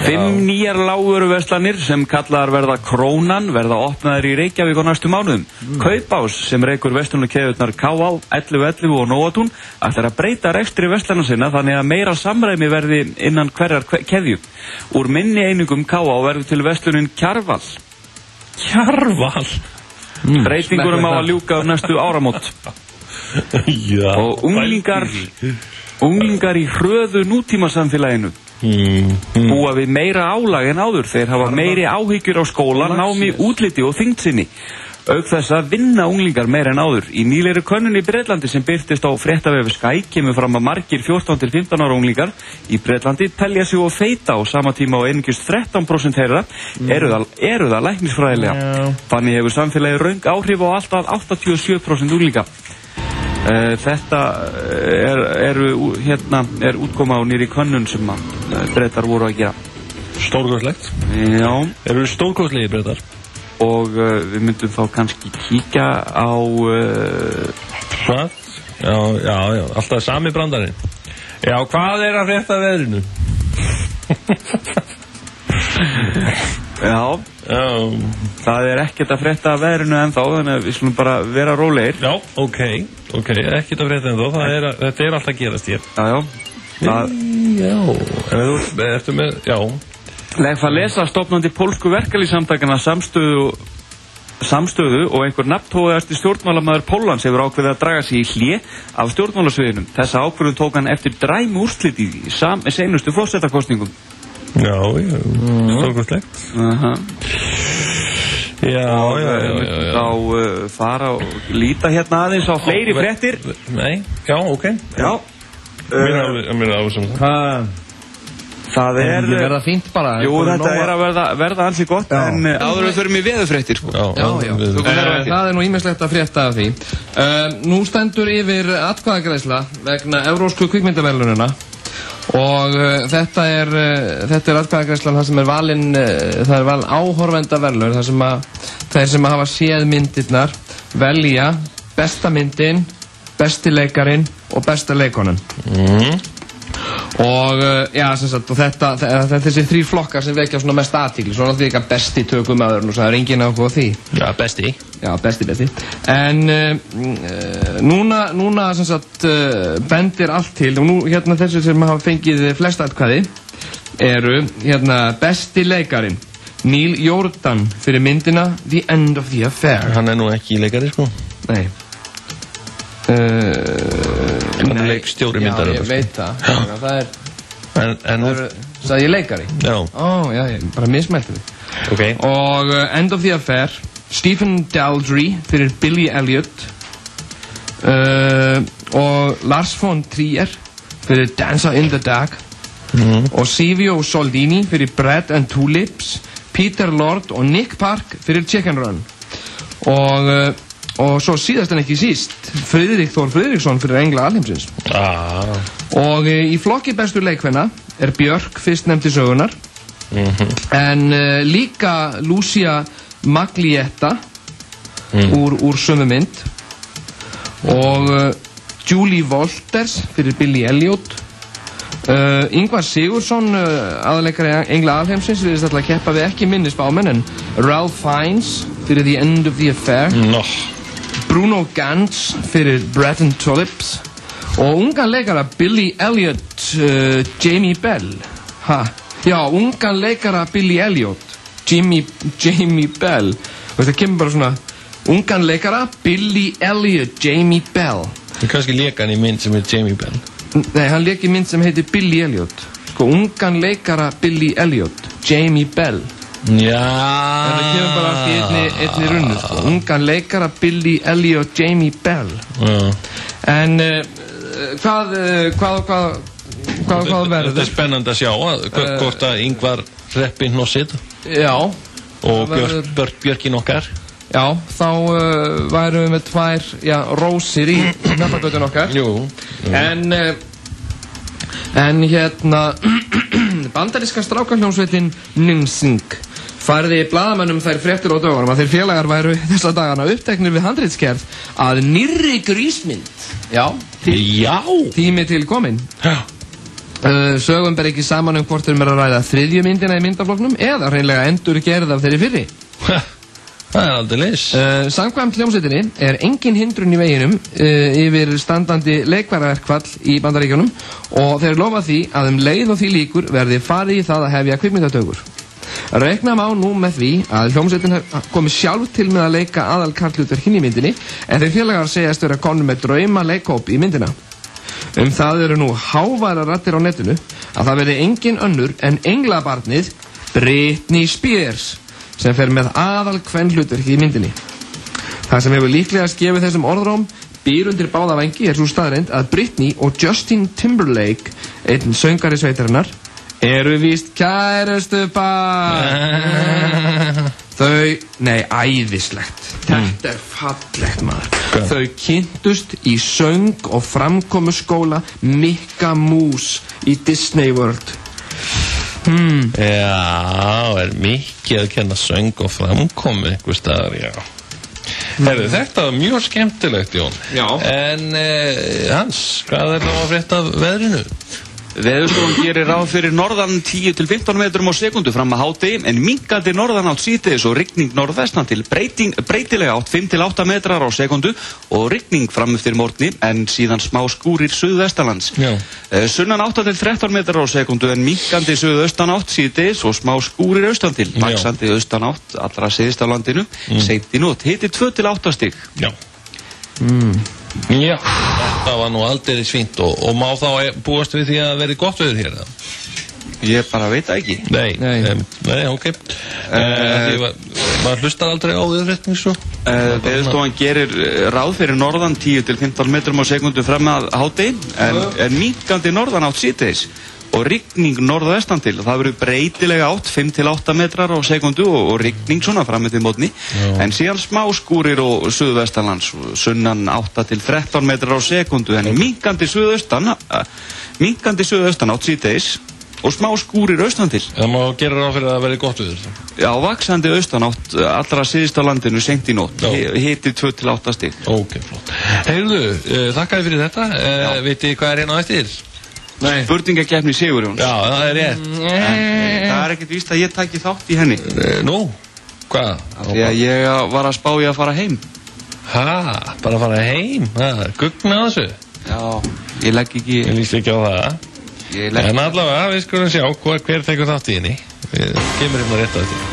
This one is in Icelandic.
5 nýjar lágvöruverslanir sem kallaðar verða Krónan verða opnaðar í Reykjavík á næstu mánuðum. Kaupás sem rekur verslunarkeðjurnar K.A., 1111 og Nóatún ætlar að breyta rekstri verslana sinna þannig að meira samræmi verði innan hverjar keðju. Úr minni einingum K.A. verður til verslunin Kjarval. Kjarval? Breytingunum á að ljúka næstu áramót. Já. Og unglingar í hröðu nútímasamfélaginu búa við meira álag en áður. Þeir hafa meiri áhyggjur á skóla, námi, útliti og þyngdsinni. Auk þess að vinna unglingar meira en áður. Í nýlegri könnun í Bretlandi sem birtist á fréttavefi Sky kemur fram að margir 14 til 15 ára unglingar í Bretlandi telja sig og feita á sama tíma og einungis 13% þeirra eru það læknisfræðilega. Þannig hefur samfélagið röng áhrif á alltaf 87% unglinga. Þetta er útkoma á nýri könnun sem Bretar voru að gera. Stórkostlegt. Já. Eru stórkostlegir Bretar? Og við myndum þá kannski kíkja á... Hvað? Já, alltaf sami brandarinn. Já, hvað er að frétta veðrinu? Já, það er ekkert að frétta af veðrinu ennþá, þannig að við slumum bara vera rólegir. Já, ok, ekkert að frétta ennþá, þetta er alltaf að gerast hér. Eftir með, já. Legg það lesa stofnandi pólsku verkalýðssamtakanna samstöðu og einhver nafntóðasti stjórnmálamaður Póllands hefur ákveðið að draga sig í hlé af stjórnmálasviðinum. Þessa ákvörðun tók hann eftir dræm úrslit í seinustu forsetakosningum. Já, stórkostlegt. Já. Þá fara og líta hérna aðeins á fleiri fréttir. Nei, já, ok. Já. Mér er ásum það. Það er... Það verða fínt bara. Jú, þetta er að verða ansi gott, en áður við förum í veðurfréttir, sko. Já. Það er nú ýmislegt að frétta af því. Nú stendur yfir atkvæðagreiðsla vegna Evrópsku kvikmyndaverðlaunanna og þetta er atkvæðagreiðslan þar sem er valin, það er valin áhorfendaverðlaun, þar sem að þeir sem hafa séð myndirnar velja besta myndin, besti leikarin og besta leikonan. Og já, sem sagt, og þetta er þessi 3 flokkar sem vekja svona mest athygli, svona því ekki besti tökumaður og það er enginn áhuga á því. Já, besti. Já, besti. En núna sem sagt bendir allt til, og nú hérna þessi sem hafa fengið flest atkvæði eru hérna besti leikarin Neil Jordan fyrir myndina The End of the Affair. Hann er nú ekki leikari, sko. Nei. Hann er leikstjóri myndar. Já, ég veit það. Það er... Sagði ég leikari? Já. Já, ég bara mismælti þig. Ok. Og End of the Affair, Stephen Daldry fyrir Billy Elliot og Lars von Trier fyrir Dancer in the Dark og Silvio Soldini fyrir Bread and Tulips, Peter Lord og Nick Park fyrir Chicken Run og svo síðast en ekki síst Friðrik Þór Friðriksson fyrir Engla alheimsins. Og í flokki bestu leikvenna er Björk fyrst nefnd til sögunar en líka Lucia Maglietta úr sömu mynd og Julie Walters fyrir Billy Elliot, Ingvar Sigurðsson aðaleikari Engla alheimsins virðist alltaf að keppa við ekki minni spámenn en Ralph Fiennes fyrir The End of the Affair, Bruno Ganz fyrir Bread and Tulips og ungan leikara Billy Elliot, Jamie Bell. Já, ungan leikara Billy Elliot, Jamie Bell. Og þetta kemur bara svona ungan leikara Billy Elliot, Jamie Bell. Kannski leika hann í mynd sem Jamie Bell. Nei, hann leik í mynd sem heitir Billy Elliot. Sko, ungan leikara Billy Elliot, Jamie Bell. Já. Þetta kemur bara allt í einni runnu, sko. Ungan leikara Billy Elliot, Jamie Bell. En hvað verður? Þetta er spennandi að sjá hvort að Ingvar reppi hnossið. Já. Og Björkin okkar. Já, þá værum við með 2 rósir í knappagötun okkar. Jú. En hérna bandaríska strákahljómsveitin NSYNC færði blaðamönnum þær fréttir á dögunum að þeir félagar væru þessa dagana uppteknir við handritsgerð að nýrri grísmynd. Já. Tími til kominn. Já. Sögum ber ekki saman hvort þeir að ræða þriðju myndina í myndaflokknum eða hreinlega endurgerð af þeirri fyrri. Það aldeilis. Samkvæmt hljómsveitinni engin hindrun í veginum yfir standandi leikfæraverkfall í Bandaríkjunum og þeir lofa því að leið og því líkur verði farið í það að hefja kvikmyndatökur. Reikna má nú með því að hljómsveitin komi sjálf til með að leika aðalkarlhlutverkin í myndinni en þeir félagar segjast vera konur með drauma leikhóp í myndina. Það eru nú háværar raddir á netinu að það verði engin önnur en englabarnið Britney Spears sem fer með aðalkvenhlutverki í myndinni. Það sem hefur líklegast gefið þessum orðróm býr undir báða vængi sú staðreynd að Britney og Justin Timberlake, einn söngari sveitarinnar, eru víst kærustu par. Æðislegt. Þetta fallegt, maður. Þau kynntust í söng- og framkomuskóla Mikka Mús í Disney World. Já, mikið að kenna söng og framkomu einhver staðar, já. Þetta var mjög skemmtilegt, Jón. Já. En Hans, hvað það að frétta af veðrinu? Veðurstofan gerir ráð fyrir norðan 10-15 metrum á sekundu fram að hádegi en minnkandi norðanátt síðdegis og rigning norðvestan til breytilega átt 5-8 metrar á sekundu og rigning fram eftir morgni en síðan smá skúrir suðvestanlands. Sunnan 8-13 metrar á sekundu en minnkandi suðaustanátt síðdegis og smá skúrir austan til. Vaxandi austanátt allra syðst á landinu, seint í nótt. Hiti 2-8 stig. Já. Já, þetta var nú aldrei svínt og má þá búast við því að verði gott veður hér? Ég bara veit það ekki. Nei, ok. Maður hlustar aldrei á veðurfréttir svo? Veðurstofan gerir ráð fyrir norðan 10-15 metrum á sekundu fram að hádegi en minnkandi norðanátt síðdegis og rigning norðvestan til. Það verður breytilega átt 5-8 metrar á sekundu og rigning svona fram eftir mótni en síðan smá skúrir og suðvestanlands sunnan 8-13 metrar á sekundu en minnkandi suðaustan átt síðdegis og smá skúrir austan til. Það má gera ráð fyrir að það verði gott viður? Já, vaxandi austanátt allra syðst á landinu seint í nótt. Hiti 2-8 stig. Ok, flott. Heyrðu, þakkaði fyrir þetta. Vitið hvað hérna á eftir? Spurningakeppni Sigurjóns. Já, það rétt. En það ekkert víst að ég tæki þátt í henni. Nú, hvað? Því að ég var að spá ég að fara heim. Bara að fara heim? Gugna á þessu? Já, ég legg ekki... Ég líst ekki á það. En allavega, við skulum sjá hver tekur þátt í henni. Við kemur hérna rétt á þetta.